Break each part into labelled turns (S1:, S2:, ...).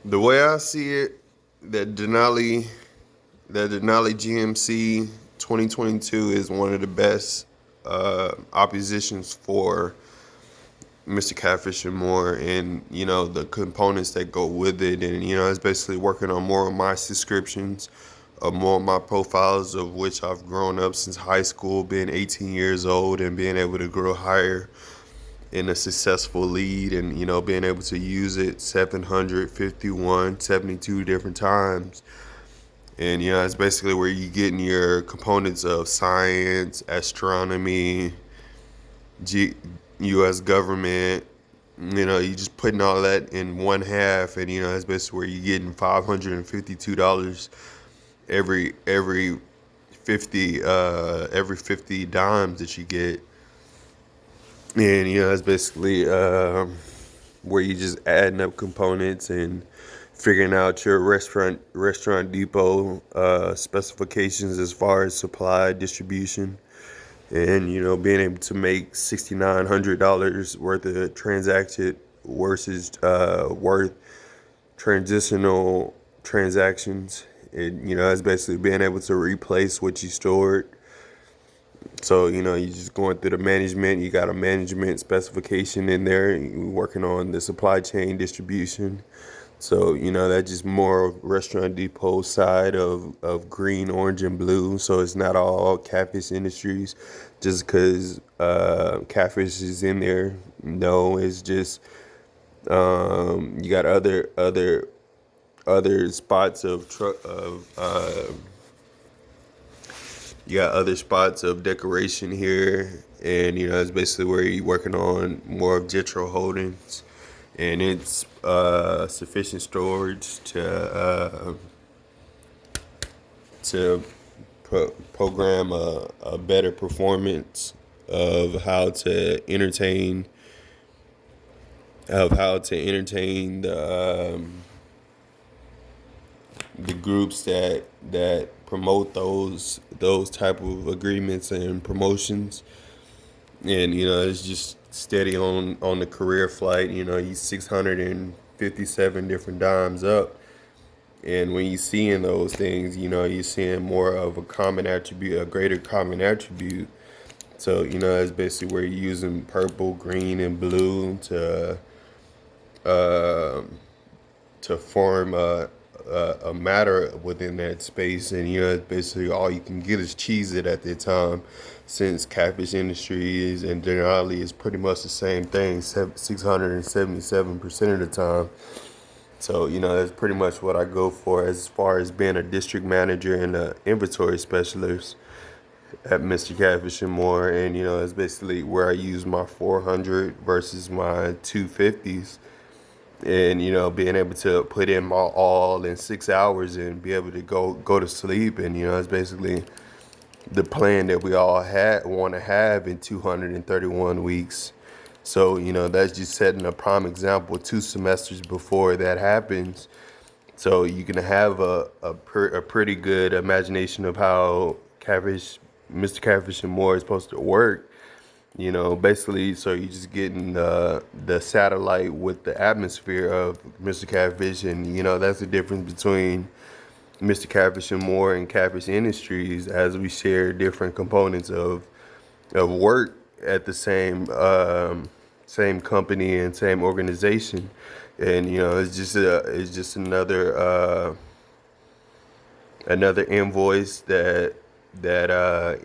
S1: The way I see it, that Denali GMC 2022 is one of the best oppositions for Mr. Catfish and more, and the components that go with it, and it's basically working on more of my subscriptions, more of my profiles, of which I've grown up since high school, being 18 years old, and being able to grow higher in a successful lead, and being able to use it 751, 72 different times. And it's basically where you getting your components of science, astronomy, G- U.S. government. You just putting all that in one half, and that's basically where you're getting $552 every 50 dimes that you get. And that's basically where you just adding up components and figuring out your restaurant depot specifications as far as supply distribution, and being able to make $6,900 worth of transacted versus worth transitional transactions. And that's basically being able to replace what you stored. So, you're just going through the management. You got a management specification in there. You're working on the supply chain distribution. So, that's just more of Restaurant Depot side of green, orange, and blue. So it's not all Catfish Industries just because Catfish is in there. No, it's just you got other spots of truck of you got other spots of decoration here, and it's basically where you're working on more of Jetro Holdings, and it's sufficient storage to program a better performance of how to entertain the groups that promote those type of agreements and promotions. And it's just steady on the career flight. He's 657 different dimes up, and when you seeing those things, you're seeing more of a common attribute, a greater common attribute. So it's basically where you're using purple, green, and blue uh, to form a matter within that space. And basically all you can get is cheese it at the time, since Catfish Industries and Denali is pretty much the same thing 677% of the time. So that's pretty much what I go for as far as being a district manager and an inventory specialist at Mr. Catfish and More. And that's basically where I use my 400 versus my 250s, and being able to put in my all in 6 hours and be able to go to sleep. And it's basically the plan that we all want to have in 231 weeks. So that's just setting a prime example 2 semesters before that happens, so you can have a pretty good imagination of how Mr. Catfish and More is supposed to work. Basically, so you're just getting the satellite with the atmosphere of Mr. Catfish, and that's the difference between Mr. Catfish and More and Catfish Industries, as we share different components of work at the same company and same organization. And it's just another invoice that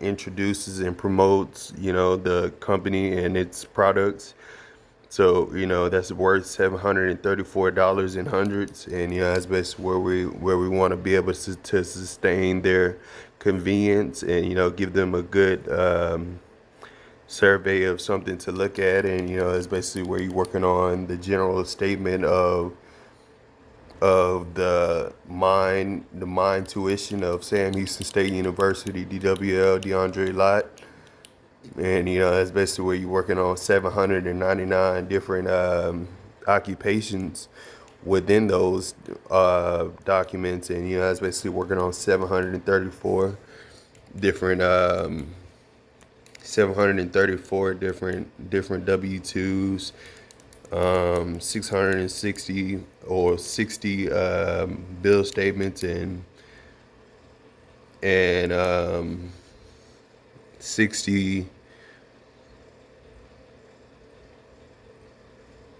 S1: introduces and promotes the company and its products. So that's worth $734 in hundreds, and that's basically where we want to be able to sustain their convenience, and give them a good survey of something to look at. And it's basically where you're working on the general statement of the mind tuition of Sam Houston State University, DWL, DeAndre Lott. And that's basically where you're working on 799 different occupations within those documents. And that's basically working on different 734 different W2s, 660 or 60 bill statements and 60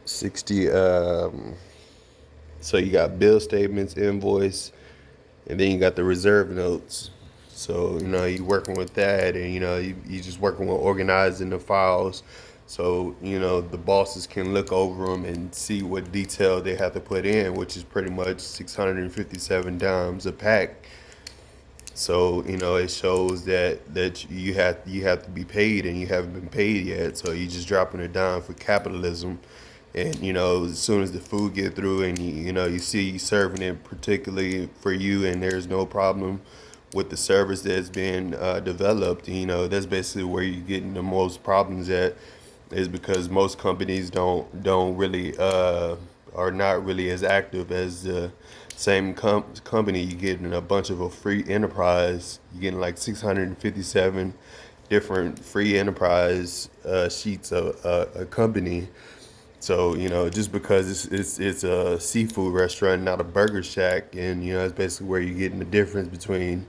S1: 60 so you got bill statements, invoice, and then you got the reserve notes. So, you working with that, and, you just working with organizing the files. So, the bosses can look over them and see what detail they have to put in, which is pretty much 657 dimes a pack. So, it shows that you have to be paid, and you haven't been paid yet. So you just dropping a dime for capitalism. And, as soon as the food get through, and you see you serving it particularly for you, and there's no problem with the service that's been developed, that's basically where you're getting the most problems at, is because most companies don't really are not really as active as the same company. You're getting a bunch of a free enterprise. You're getting like 657 different free enterprise sheets of a company. So, just because it's a seafood restaurant, not a burger shack, and it's basically where you're getting the difference between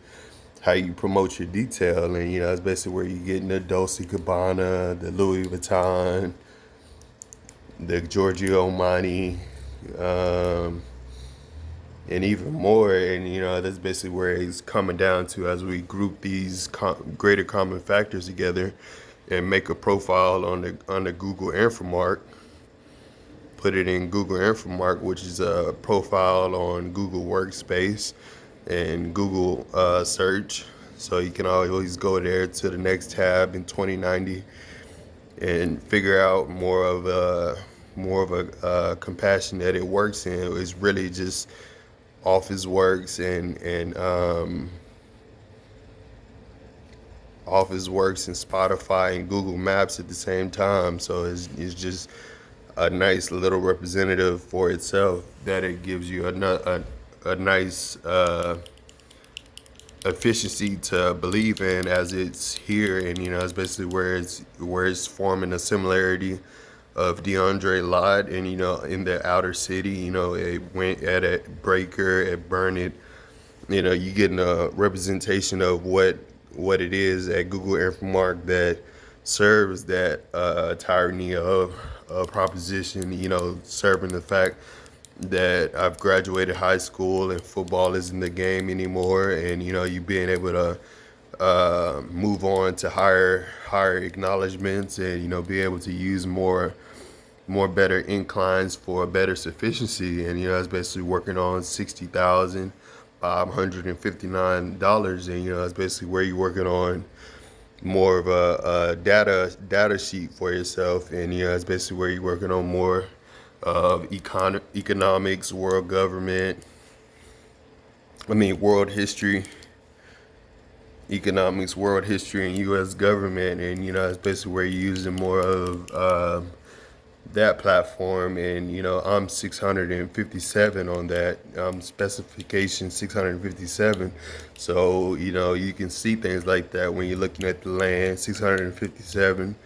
S1: how you promote your detail, and it's basically where you're getting the Dolce Gabbana, the Louis Vuitton, the Giorgio Armani, um, and even more. And that's basically where it's coming down to, as we group these greater common factors together and make a profile on the Google Infomark. Put it in Google Infomark, which is a profile on Google Workspace and Google Search. So you can always go there to the next tab in 2090 and figure out more of a compassion that it works in. It's really just Office Works and Office Works and Spotify and Google Maps at the same time. So it's just a nice little representative for itself, that it gives you a nice efficiency to believe in, as it's here. And it's basically where it's forming a similarity of DeAndre Lott, and in the outer city, it went at a Breaker, at Burn It. You getting a representation of what it is at Google Infomark that serves that tyranny of a proposition, serving the fact that I've graduated high school and football isn't the game anymore, and you being able to move on to higher acknowledgments, and be able to use more better inclines for a better sufficiency. And it's basically working on $60,559, and it's basically where you're working on more of a data sheet for yourself. And it's basically where you're working on more of economics, world government, world history, economics, world history, and U.S. government. And it's basically where you're using more of that platform. And I'm 657 on that, specification 657. So you can see things like that when you're looking at the land, 657.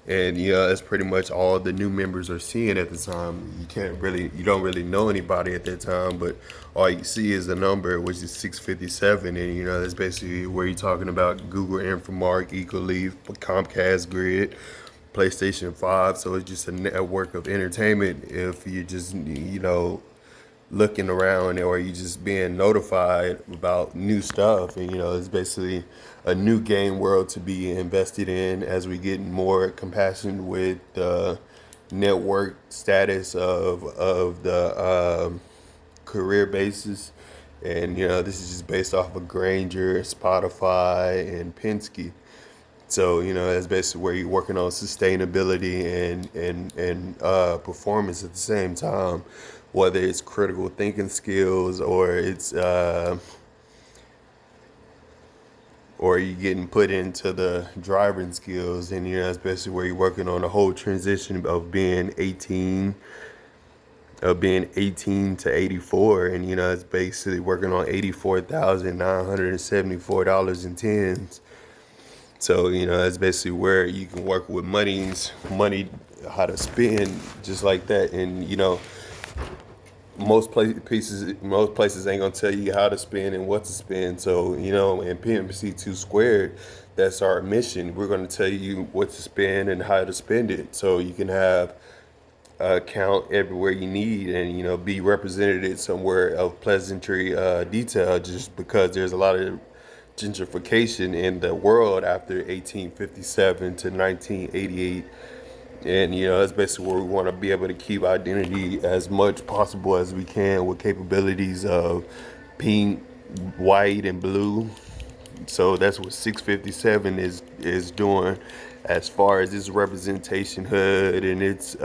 S1: And that's pretty much all the new members are seeing at the time. You don't really know anybody at that time, but all you see is the number, which is 657. And that's basically where you're talking about Google Infomark, Ecoleaf, Comcast Grid, PlayStation 5. So it's just a network of entertainment. If you just looking around, or you just being notified about new stuff. And it's basically a new game world to be invested in, as we get more compassion with the network status of the career basis. And this is just based off of Granger, Spotify, and Penske. So that's basically where you're working on sustainability and performance at the same time, whether it's critical thinking skills, or it's or you getting put into the driving skills. And that's basically where you're working on the whole transition of being 18 to 84. And it's basically working on $84,974 in tens. So that's basically where you can work with money how to spin just like that. And most places ain't gonna tell you how to spin and what to spin. So in PMC two squared, that's our mission. We're gonna tell you what to spend and how to spend it, so you can have account everywhere you need, and be represented somewhere of pleasantry detail. Just because there's a lot of gentrification in the world after 1857 to 1988. And that's basically where we want to be able to keep identity as much possible as we can, with capabilities of pink, white, and blue. So that's what 657 is doing as far as its representation hood and its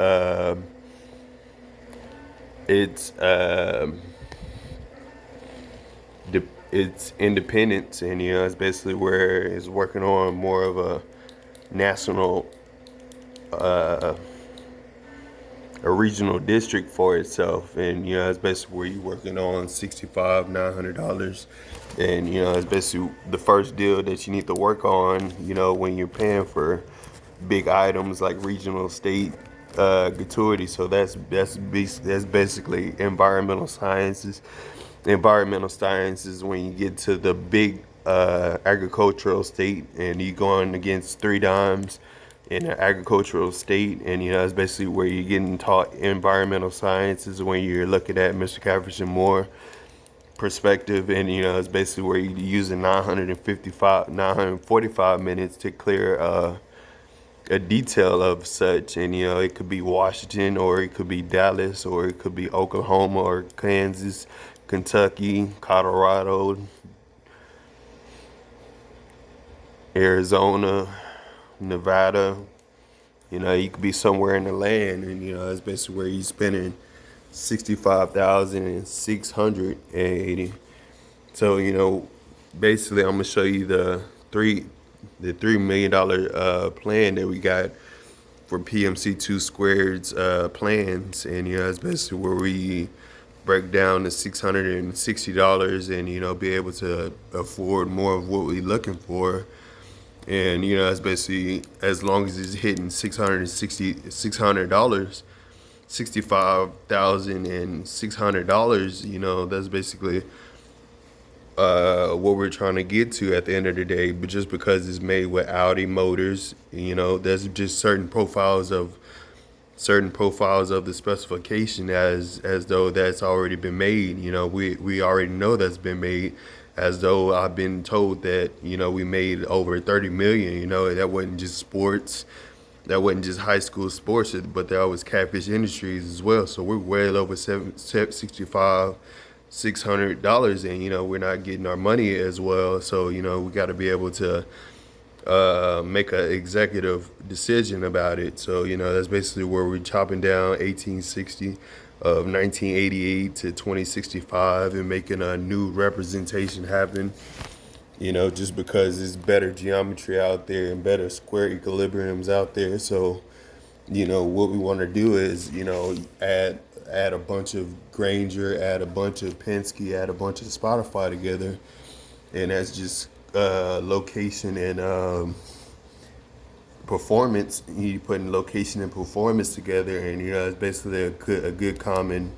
S1: its independence. And it's basically where it's working on more of a national, a regional district for itself. And it's basically where you're working on $65,900. And it's basically the first deal that you need to work on when you're paying for big items like regional state gratuity. So that's basically environmental sciences when you get to the big agricultural state, and you're going against three dimes in an agricultural state. And it's basically where you're getting taught environmental sciences when you're looking at Mr. Caversham Moore perspective. And it's basically where you're using 945 minutes to clear a detail of such. And it could be Washington, or it could be Dallas, or it could be Oklahoma, or Kansas, Kentucky, Colorado, Arizona, Nevada. You could be somewhere in the land. And that's basically where you're spending 65,680. So basically I'm gonna show you the $3 million plan that we got for PMC two squared's plans. And that's basically where we break down the $660, and be able to afford more of what we're looking for. And that's basically, as long as it's hitting $600, $65,600. That's basically what we're trying to get to at the end of the day. But just because it's made with Audi motors, there's just certain profiles of the specification, as though that's already been made. We already know that's been made, as though I've been told that we made over 30 million. That wasn't just sports, that wasn't just high school sports, but that was Catfish Industries as well. So we're well over $600, and we're not getting our money as well. So we got to be able to make an executive decision about it. So that's basically where we're chopping down 1860 of 1988 to 2065 and making a new representation happen. Just because there's better geometry out there and better square equilibriums out there. So what we want to do is add a bunch of Granger, add a bunch of Penske, add a bunch of Spotify together, and that's just location and performance. You putting location and performance together, and it's basically a good common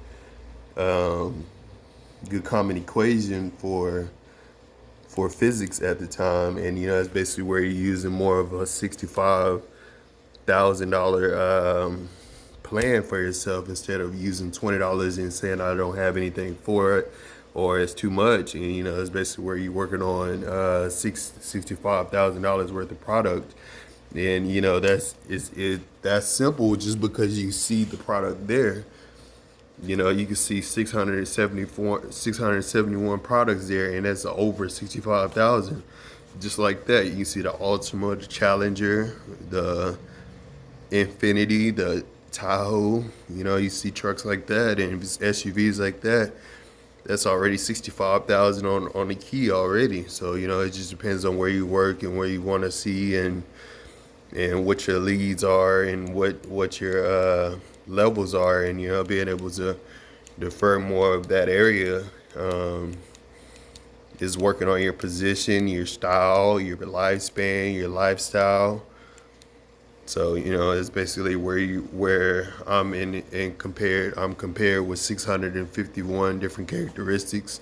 S1: equation for physics at the time. And it's basically where you're using more of a $65,000 plan for yourself, instead of using $20 and saying I don't have anything for it, or it's too much. And it's basically where you're working on $65,000 worth of product. And that's simple, just because you see the product there. You can see 671 products there, and that's over 65,000. Just like that, you can see the Altima, the Challenger, the Infinity, the Tahoe. You see trucks like that, and SUVs like that. That's already 65,000 on the key already. So it just depends on where you work and where you want to see, and what your leads are, and what your levels are, and being able to defer more of that area is working on your position, your style, your lifespan, your lifestyle. So it's basically where I'm compared with 651 different characteristics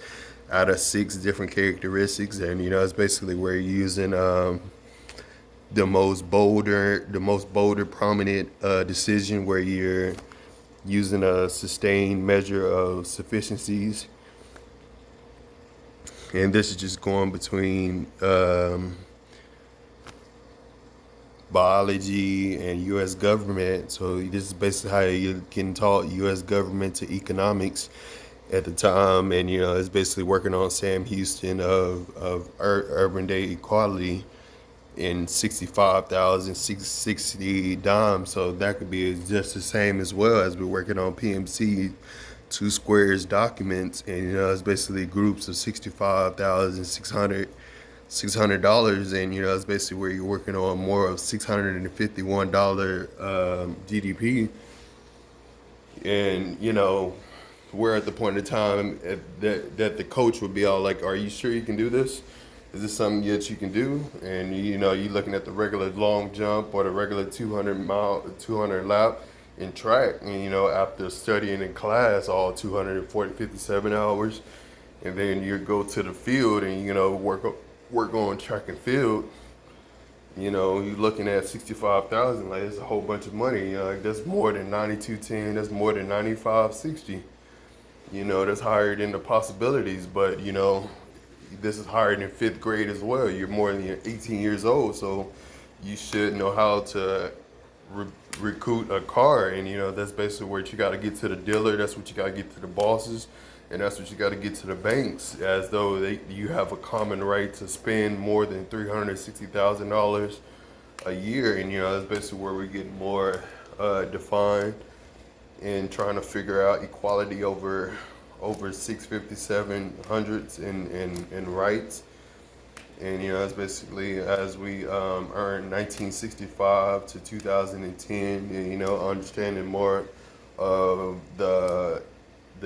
S1: out of six different characteristics, and it's basically where you're using the most bolder prominent decision where you're using a sustained measure of sufficiencies, and this is just going between biology and U.S. government. So this is basically how you're getting taught U.S. government to economics at the time, and it's basically working on Sam Houston of urban day equality in 65,660 dimes. So that could be just the same as well as we're working on PMC two squares documents, and it's basically groups of 65,600 $600, and it's basically where you're working on more of $651 GDP, and we're at the point in time that the coach would be all like, "Are you sure you can do this? Is this something that you can do?" And you're looking at the regular long jump or the regular 200 lap in track, and after studying in class all 57 hours, and then you go to the field and work on track and field. You're looking at 65,000. Like, it's a whole bunch of money. Like, that's more than 9210. That's more than 9560. That's higher than the possibilities. But this is higher than fifth grade as well. You're more than 18 years old, so you should know how to recruit a car. And that's basically where you got to get to the dealer. That's what you got to get to the bosses. And that's what you got to get to the banks, as though you have a common right to spend more than $360,000 a year. And that's basically where we get more defined in trying to figure out equality over 657 hundreds in rights. And that's basically as we earn 1965 to 2010, and understanding more of the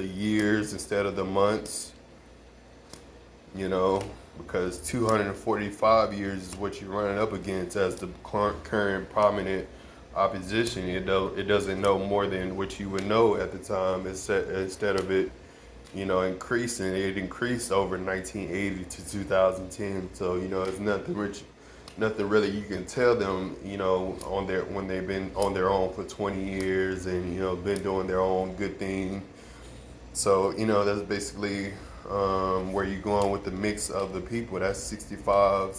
S1: years instead of the months, because 245 years is what you're running up against as the current prominent opposition. It doesn't know more than what you would know at the time. Instead of it, increasing, it increased over 1980 to 2010. So it's nothing really you can tell them, when they've been on their own for 20 years and been doing their own good thing. So that's basically where you're going with the mix of the people. That's 65,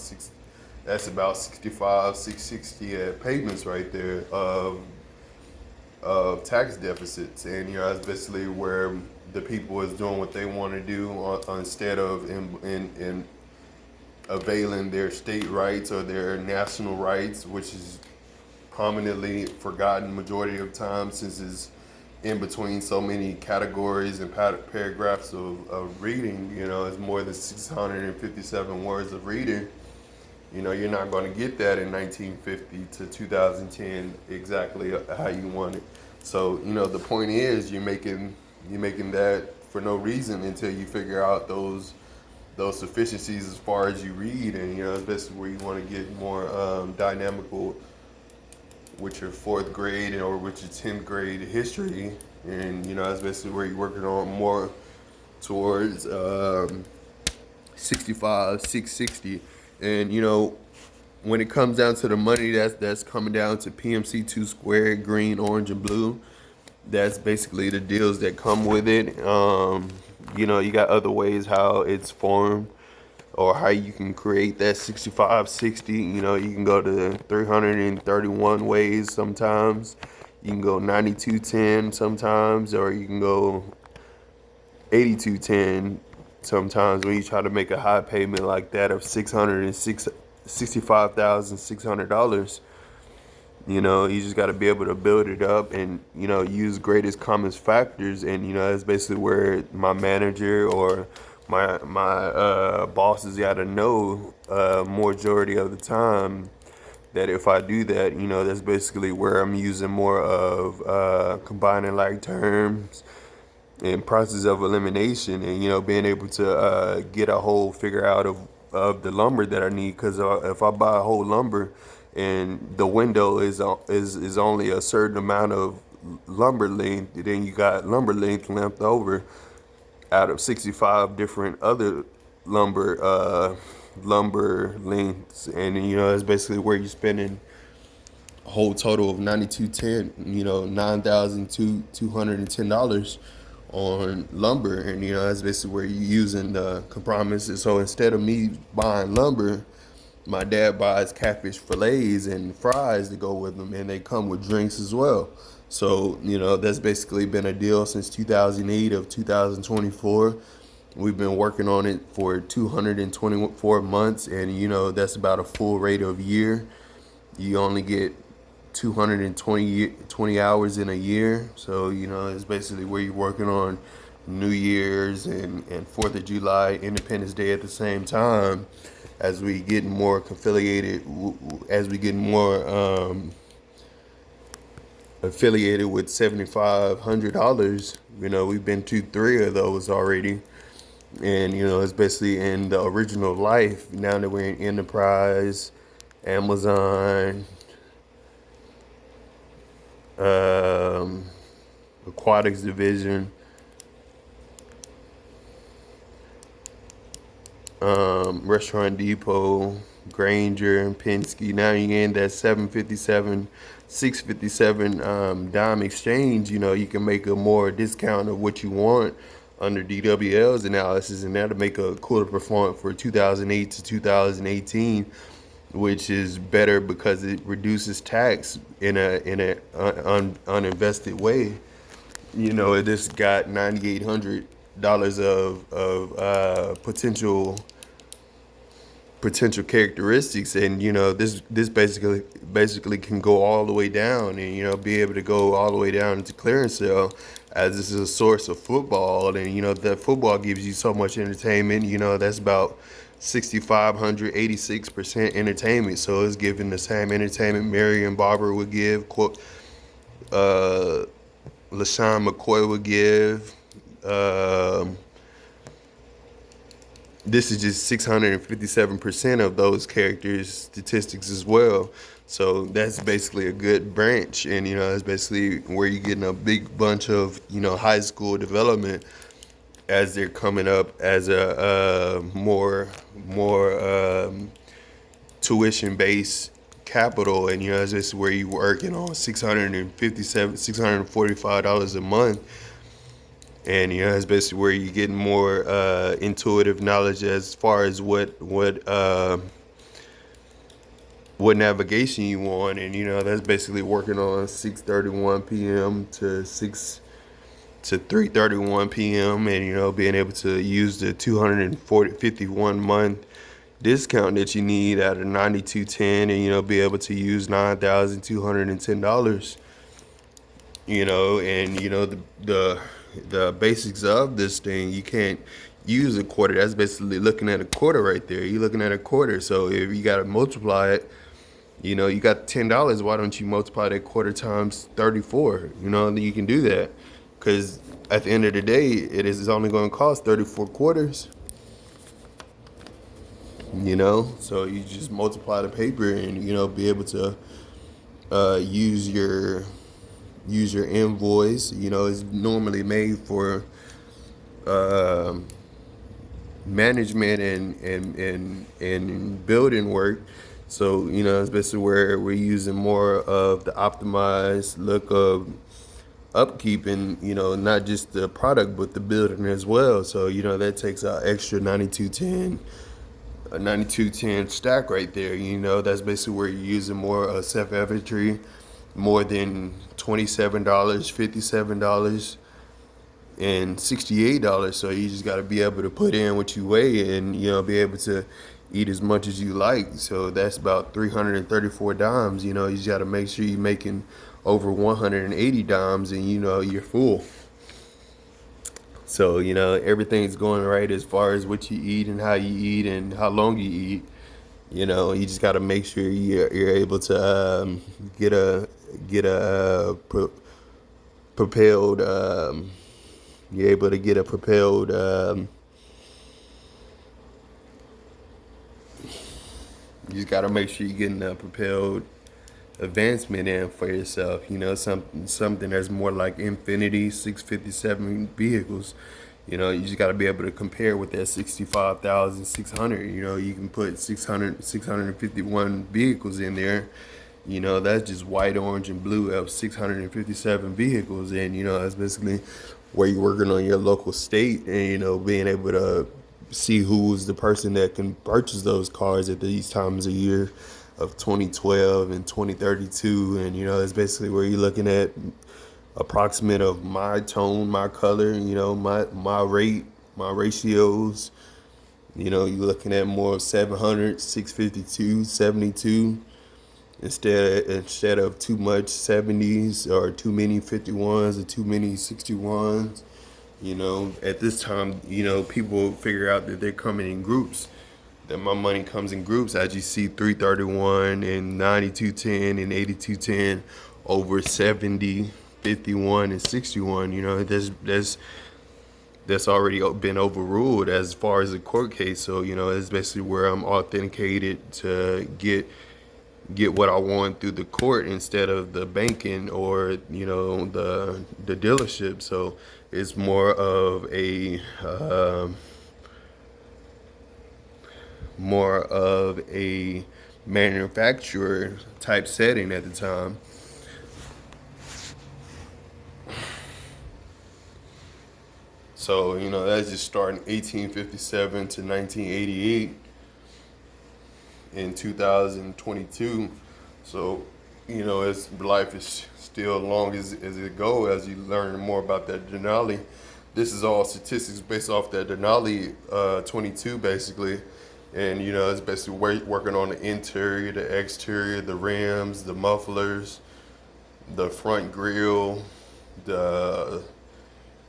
S1: that's about 65, 660 at payments right there of tax deficits, and that's basically where the people is doing what they want to do instead of in availing their state rights or their national rights, which is prominently forgotten majority of time, since it's in between so many categories and paragraphs of reading. It's more than 657 words of reading. You're not going to get that in 1950 to 2010 exactly how you want it. So the point is, you're making that for no reason until you figure out those sufficiencies as far as you read. And it's basically where you want to get more dynamical with your fourth grade or with your 10th grade history. And that's basically where you're working on more towards 65, 660. And when it comes down to the money that's coming down to PMC two square, green, orange, and blue, that's basically the deals that come with it. You got other ways how it's formed, or how you can create that 6560. You can go to 331 ways sometimes. You can go 9210 sometimes, or you can go 8210 sometimes, when you try to make a high payment like that of $65,600. You just got to be able to build it up and use greatest common factors. And that's basically where my manager or my bosses got to know majority of the time that if I do that, that's basically where I'm using more of combining like terms and process of elimination, and being able to get a whole figure out of the lumber that I need. Because if I buy a whole lumber and the window is only a certain amount of lumber length. Then you got lumber length left over out of 65 different other lumber lumber lengths, and it's basically where you're spending a whole total of 9210, $9,210 on lumber, and that's basically where you're using the compromises. So instead of me buying lumber, my dad buys catfish fillets and fries to go with them, and they come with drinks as well. So that's basically been a deal since 2008 of 2024. We've been working on it for 224 months, and that's about a full rate of year. You only get 220 hours in a year, so it's basically where you're working on New Year's and 4th of July, Independence Day at the same time. As we get more affiliated with $7,500, we've been to 3 of those already, and it's basically in the original life. Now that we're in Enterprise, Amazon, Aquatics Division, Restaurant Depot, Granger, and Penske. Now you're in that 657 dime exchange. You can make a more discount of what you want under DWL's analysis, and that'll make a cooler performance for 2008 to 2018, which is better because it reduces tax in a uninvested way. It just got $9,800 of potential characteristics, and this basically can go all the way down, and be able to go all the way down into clearance sale, as this is a source of football, and that football gives you so much entertainment. That's about 6,500, 86% entertainment. So it's giving the same entertainment Marion Barber would give, LaShawn McCoy would give. This is just 657% of those characters' statistics as well. So that's basically a good branch, and it's basically where you're getting a big bunch of high school development as they're coming up as a more tuition based capital, and this is where you're working on $645 a month. And it's basically where you're getting more intuitive knowledge as far as what navigation you want, and that's basically working on 6:31 p.m. to 3:31 p.m. and being able to use the 251 month discount that you need out of 9210, and be able to use $9,210. And the basics of this thing, you can't use a quarter. That's basically looking at a quarter right there. You're looking at a quarter. So if you got to multiply it, you got $10. Why don't you multiply that quarter times 34? You can do that, because at the end of the day, it is only going to cost 34 quarters. So you just multiply the paper, and be able to use your invoice. It's normally made for management and building work. So it's basically where we're using more of the optimized look of upkeep, and not just the product but the building as well. So that takes out extra 9210 stack right there. That's basically where you're using more self-inventory, more than $27, $57, and $68. So you just got to be able to put in what you weigh, and be able to eat as much as you like. So that's about 334 dimes. You just got to make sure you're making over 180 dimes, and you're full. So everything's going right as far as what you eat and how you eat and how long you eat. You just got to make sure you're able to get a propelled. You're able to get a propelled You just got to make sure you're getting a propelled advancement in for yourself. Something that's more like Infinity 657 vehicles. You just got to be able to compare with that 65,600. You can put 651 vehicles in there. That's just white, orange, and blue of 657 vehicles. And, that's basically where you're working on your local state and, being able to see who's the person that can purchase those cars at these times of year of 2012 and 2032. And, it's basically where you're looking at approximate of my tone, my color, my rate, my ratios. You're looking at more of 700, 652, 72 instead of too much 70s or too many 51s or too many 61s. At this time, people figure out that they're coming in groups, that my money comes in groups. As you see 331 and 9210 and 8210 over 70, 51 and 61. That's already been overruled as far as the court case. So, it's basically where I'm authenticated to get what I want through the court instead of the banking or the dealership. So it's more of a manufacturer type setting at the time. So that's just starting 1857 to 1988 in 2022. So as life is still long as it go, as you learn more about that Denali. This is all statistics based off that Denali 22 basically. And it's basically working on the interior, the exterior, the rims, the mufflers, the front grille, the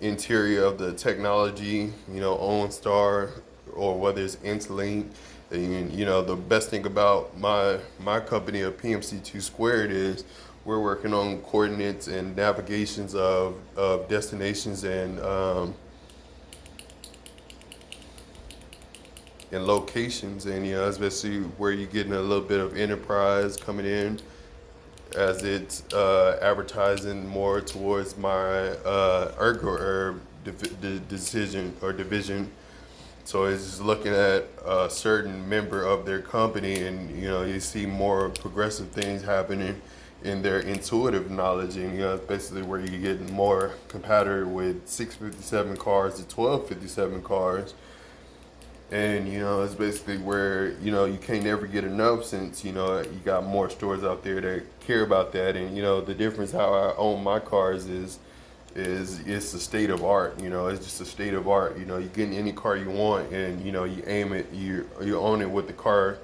S1: interior of the technology, OnStar, or whether it's Interlink. And, the best thing about my company of PMC2 Squared is we're working on coordinates and navigations of destinations and locations. And, especially where you're getting a little bit of enterprise coming in as it's advertising more towards my ergo herb decision or division. So it's just looking at a certain member of their company, and you see more progressive things happening in their intuitive knowledge, and it's basically where you get more compatible with 657 cars to 1257 cars. And it's basically where you can't never get enough, since you got more stores out there that care about that. And the difference how I own my cars is it's a state of art. It's just a state of art. You get in any car you want, and you aim it, you own it with the car,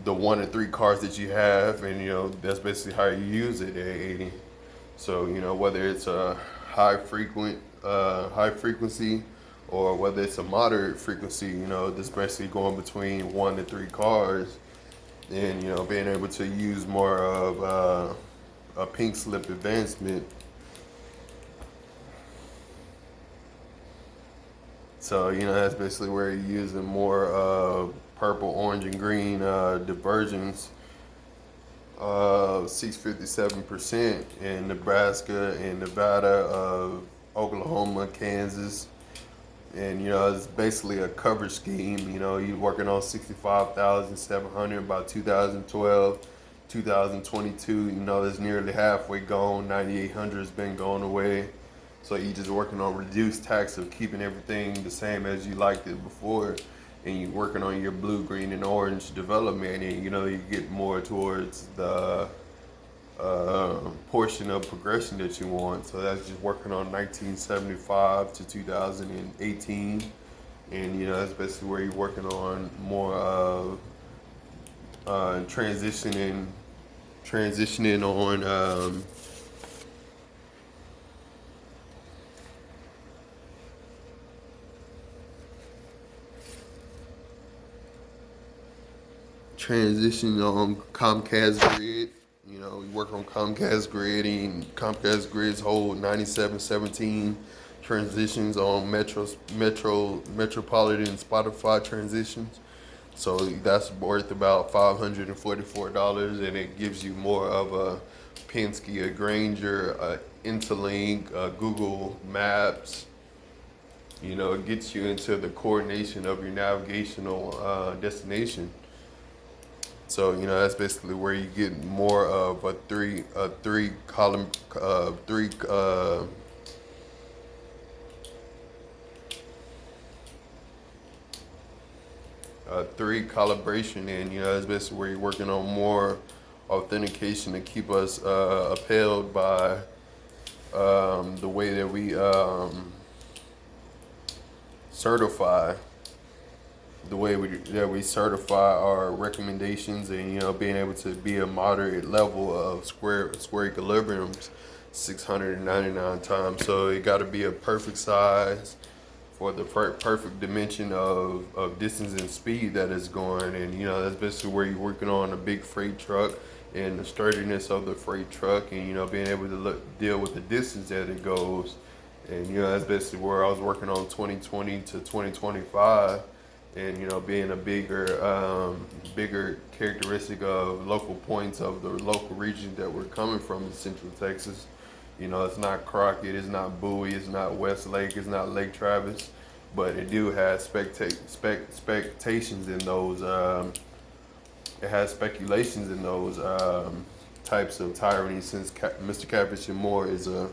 S1: the 1 to 3 cars that you have, and that's basically how you use it at 80. So whether it's a high frequency or whether it's a moderate frequency, this basically going between 1 to 3 cars, and being able to use more of a pink slip advancement. So that's basically where you're using more purple, orange, and green diversions. 657% in Nebraska and Nevada, Oklahoma, Kansas. And it's basically a coverage scheme. You're working on 65,700 by 2012, 2022. That's nearly halfway gone. 9,800 has been going away. So you're just working on reduced tax of keeping everything the same as you liked it before, and you're working on your blue, green, and orange development, and you get more towards the portion of progression that you want. So that's just working on 1975 to 2018, and that's basically where you're working on more of transitioning on Comcast grid. You work on Comcast grid, and Comcast grids hold 9717 transitions on metropolitan Spotify transitions. So that's worth about $544, and it gives you more of a Penske, a Granger, a Interlink, Google Maps. It gets you into the coordination of your navigational destination. So that's basically where you get more of a three column, three three calibration, and that's basically where you're working on more authentication to keep us upheld by the way that we certify, that we certify our recommendations, and being able to be a moderate level of square equilibriums 699 times. So it got to be a perfect size for the perfect dimension of distance and speed that it's going. And that's basically where you're working on a big freight truck and the sturdiness of the freight truck, and being able to deal with the distance that it goes. And that's basically where I was working on 2020 to 2025, and being a bigger characteristic of local points of the local region that we're coming from in Central Texas. It's not Crockett, it's not Bowie, it's not Westlake, it's not Lake Travis, but it do have spectations in those. It has speculations in those types of tyranny, since Mr. Cavendish and Moore is a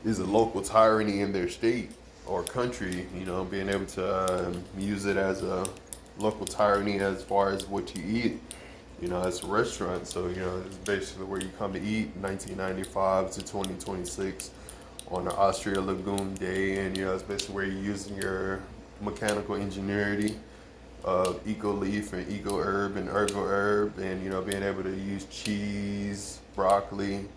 S1: local tyranny in their state or country. Being able to use it as a local tyranny as far as what you eat. It's a restaurant, so it's basically where you come to eat. 1995 to 2026 on the Austria Lagoon Day, and it's basically where you're using your mechanical ingenuity of Eco Leaf and Eco Herb and Ergo Herb, and being able to use cheese, broccoli,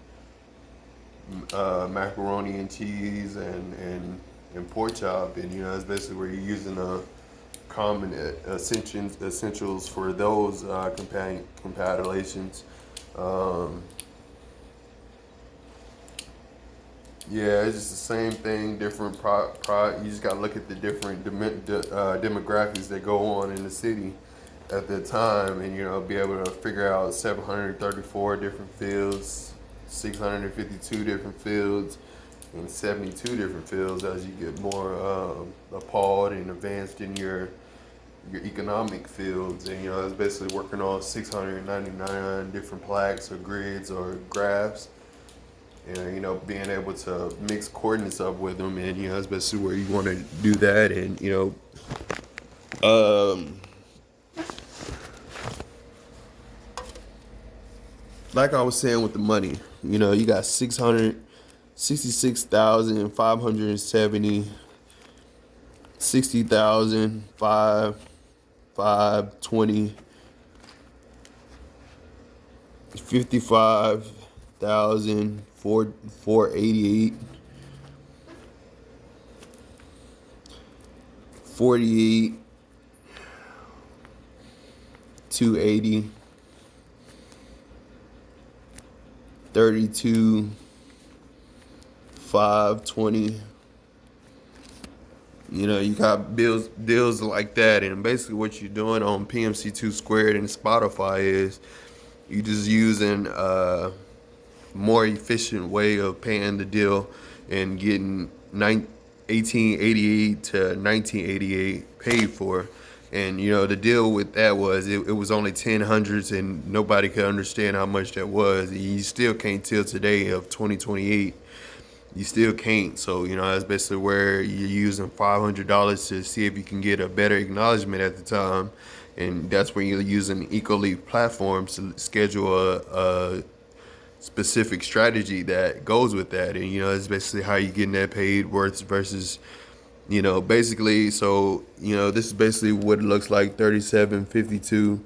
S1: macaroni and cheese, and pork chop, and it's basically where you're using a common essentials for those compatilations. Um, yeah, it's just the same thing, different you just gotta look at the different demographics that go on in the city at the time, and be able to figure out 734 different fields, 652 different fields, and 72 different fields as you get more appalled and advanced in your economic fields. And it's basically working on 699 different plaques or grids or graphs, and being able to mix coordinates up with them, and that's basically where you want to do that. And like I was saying with the money, you got 666,570, 60,000, 520, 55,000, 488, 48, 280, 32, 520. You got deals like that, and basically what you're doing on PMC2 Squared and Spotify is you just using a more efficient way of paying the deal and getting 1888 to 1988 paid for. And the deal with that was it was only 10 hundreds, and nobody could understand how much that was. You still can't till today of 2028. You still can't. So that's basically where you're using $500 to see if you can get a better acknowledgement at the time, and that's when you're using EcoLeaf platforms to schedule a specific strategy that goes with that. And it's basically how you getting that paid worth versus basically. So this is basically what it looks like. 37.52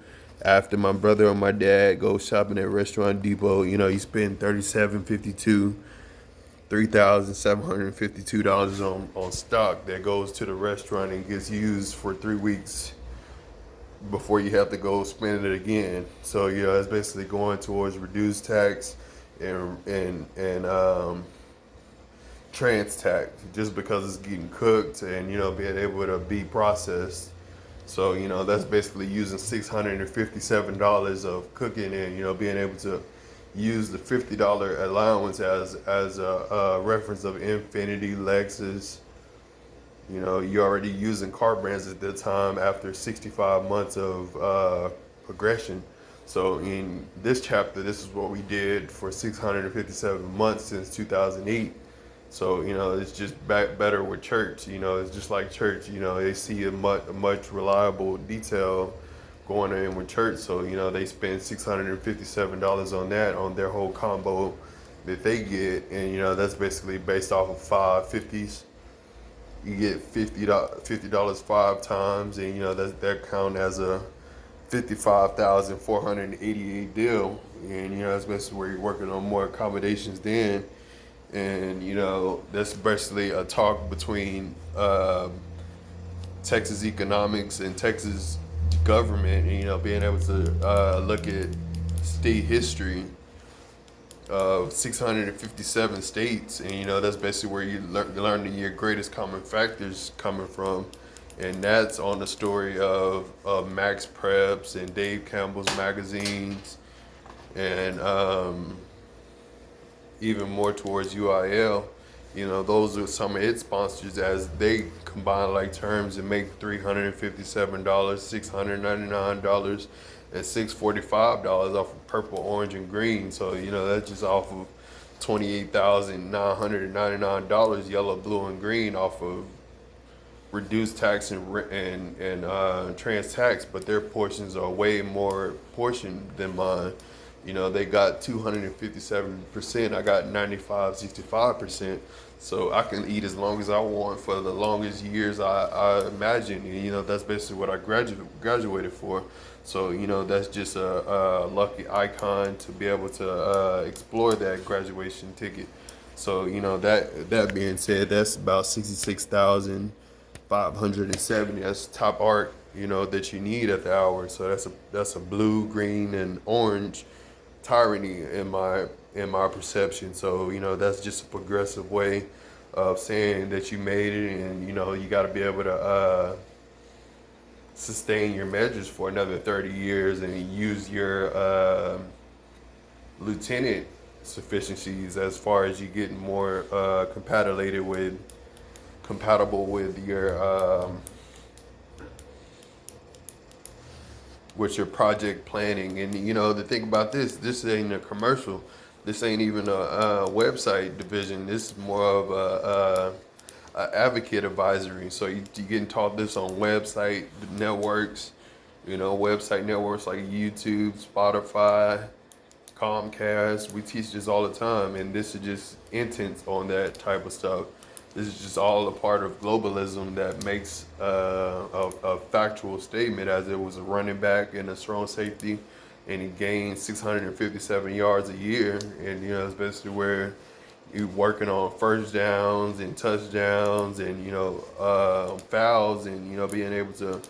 S1: after my brother or my dad go shopping at Restaurant Depot. You spend 37.52, $3,752 on stock that goes to the restaurant and gets used for 3 weeks before you have to go spend it again. So it's basically going towards reduced tax and trans tax, just because it's getting cooked and being able to be processed. So, that's basically using $657 of cooking and, being able to use the $50 allowance as a reference of Infinity, Lexus. You're already using car brands at the time after 65 months of progression. So in this chapter, this is what we did for 657 months since 2008. So, it's just better with church. It's just like church. They see a much reliable detail going in with church. So, they spend $657 on that, on their whole combo that they get. And, that's basically based off of 550s. You get $50 five times, and that count as a 55,488 deal. And that's basically where you're working on more accommodations then. And that's basically a talk between Texas economics and Texas government, and being able to look at state history of 657 states, and that's basically where you learn your greatest common factors coming from, and that's on the story of Max Preps and Dave Campbell's magazines, and even more towards UIL. Those are some of its sponsors as they combine like terms and make $357, $699, and $645 off of purple, orange, and green. So that's just off of $28,999 yellow, blue, and green off of reduced tax and trans tax, but their portions are way more portioned than mine. They got 257%. I got 95, 65%. So I can eat as long as I want for the longest years I imagine. And, that's basically what I graduated for. So, that's just a lucky icon to be able to explore that graduation ticket. So, that being said, that's about 66,570. That's top art, that you need at the hour. So that's a blue, green, and orange tyranny in my perception. So that's just a progressive way of saying that you made it, and you got to be able to sustain your measures for another 30 years and use your lieutenant sufficiencies as far as you getting more compatible with your project planning. And the thing about this ain't a commercial. This ain't even a website division. This is more of a advocate advisory. So you getting taught this on website networks, website networks like YouTube, Spotify, Comcast. We teach this all the time, and this is just intense on that type of stuff. This is just all a part of globalism that makes a factual statement, as it was a running back and a strong safety, and he gained 657 yards a year. And it's basically where you're working on first downs and touchdowns and fouls, and being able to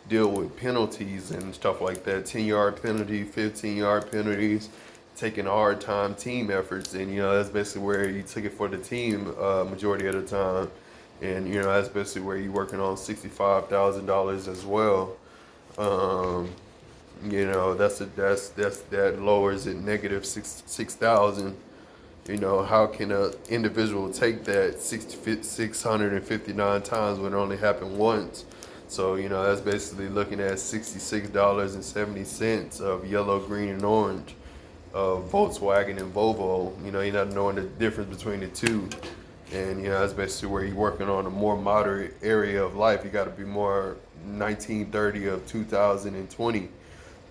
S1: deal with penalties and stuff like that. 10-yard penalty, 15-yard penalties, taking hard time team efforts, and that's basically where you took it for the team majority of the time, and that's basically where you're working on $65,000 as well. That lowers it negative 6,000. How can an individual take that 659 times when it only happened once? So that's basically looking at $66.70 of yellow, green, and orange. Volkswagen and Volvo, you're not knowing the difference between the two. And, that's basically where you're working on a more moderate area of life. You got to be more 1930 of 2020.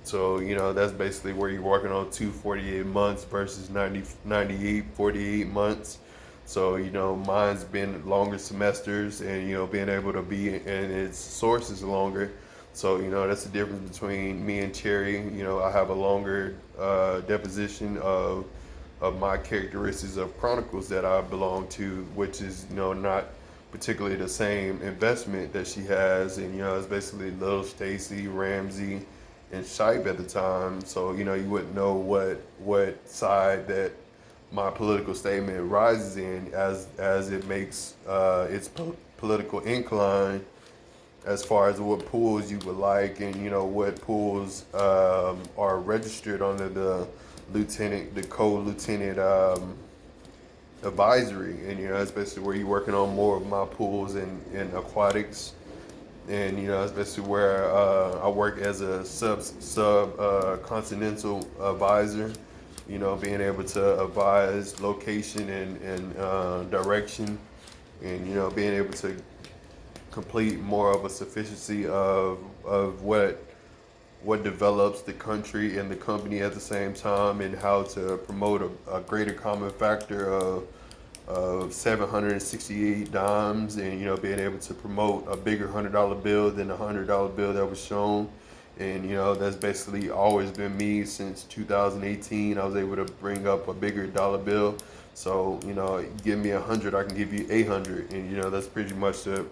S1: So, that's basically where you're working on 248 months versus 48 months. So, mine's been longer semesters, and, being able to be in its sources longer. So, that's the difference between me and Cherry. I have a longer deposition of my characteristics of Chronicles that I belong to, which is, not particularly the same investment that she has. And, it's basically Little Stacy, Ramsey, and Shipe at the time. So, you wouldn't know what side that my political statement rises in as it makes its political incline as far as what pools you would like, and what pools are registered under the co-lieutenant advisory, and that's basically where you're working on more of my pools in aquatics, and that's basically where I work as a sub continental advisor. Being able to advise location and direction, and being able to complete more of a sufficiency of what develops the country and the company at the same time, and how to promote a greater common factor of 768 dimes, and being able to promote a bigger $100 bill than the $100 bill that was shown. And that's basically always been me since 2018. I was able to bring up a bigger dollar bill. So give me 100, I can give you 800, and that's pretty much the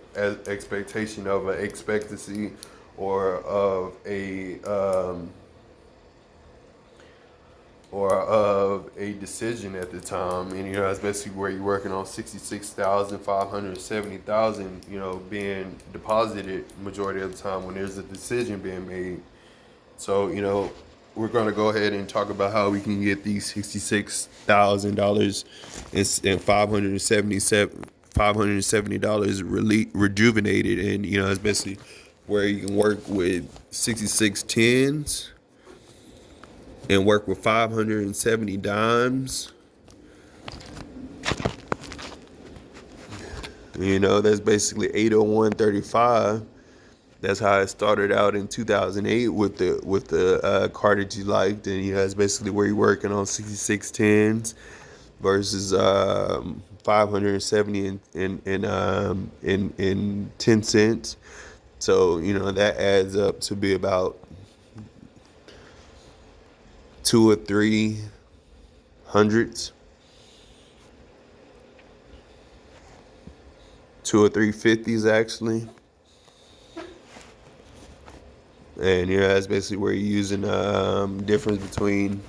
S1: expectation of an expectancy, or of a decision at the time. And that's basically where you're working on 66,570,000, being deposited majority of the time when there's a decision being made. So we're going to go ahead and talk about how we can get these $66,000 and $570 rejuvenated. And it's basically where you can work with 6610s and work with 570 dimes. That's basically 801.35. That's how it started out in 2008 with the cartridge you liked, and that's basically where you're working on 6610s versus 570 in 10 cents. So that adds up to be about 2 or 3 hundreds, 2 or 3 50s actually. And that's basically where you're using difference between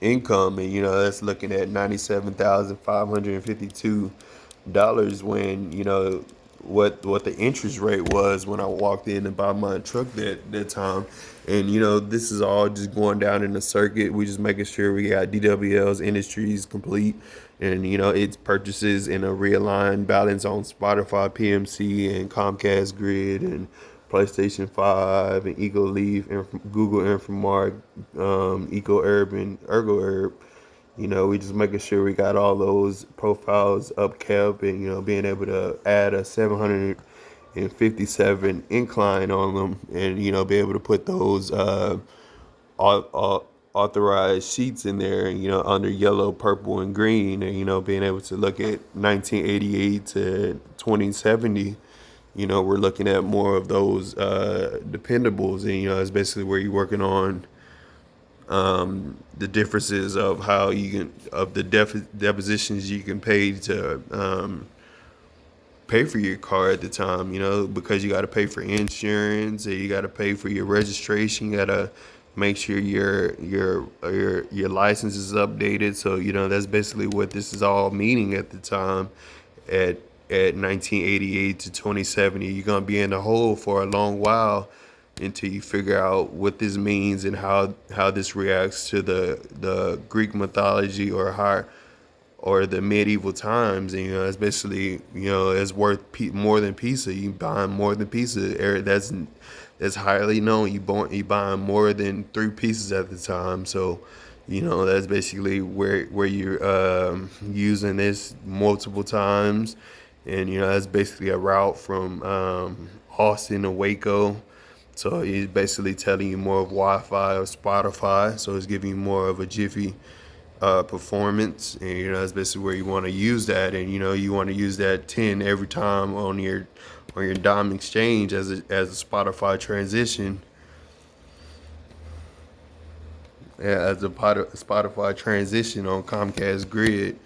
S1: income, and that's looking at $97,552 when what the interest rate was when I walked in and bought my truck that time. And this is all just going down in the circuit. We just making sure we got DWL's industries complete, and its purchases in a realigned balance on Spotify, PMC, and Comcast Grid, and PlayStation 5, and EcoLeaf, and Google Infomark, EcoHerb, and ErgoHerb. We just making sure we got all those profiles upkept, and being able to add a 757 incline on them, and be able to put those authorized sheets in there, and under yellow, purple, and green, and being able to look at 1988 to 2070. We're looking at more of those dependables, and it's basically where you're working on the differences of how you can depositions you can pay to pay for your car at the time, because you got to pay for insurance, and you got to pay for your registration. You got to make sure your license is updated. So that's basically what this is all meaning at the time. At 1988 to 2070, you're gonna be in the hole for a long while until you figure out what this means, and how this reacts to the Greek mythology or the medieval times. And it's basically it's worth more than pizza. You buying more than pizza. That's highly known. You buying more than 3 pieces at the time. So that's basically where you're using this multiple times. And that's basically a route from Austin to Waco. So he's basically telling you more of Wi-Fi or Spotify. So it's giving you more of a jiffy performance. And that's basically where you want to use that. And you want to use that 10 every time on your dime exchange as a Spotify transition. Yeah, as a Spotify transition on Comcast Grid,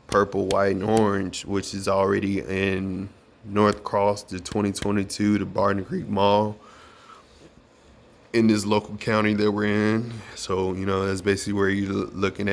S1: purple, white, and orange, which is already in North Cross, the 2022, the Barton Creek Mall, in this local county that we're in. So that's basically where you're looking at.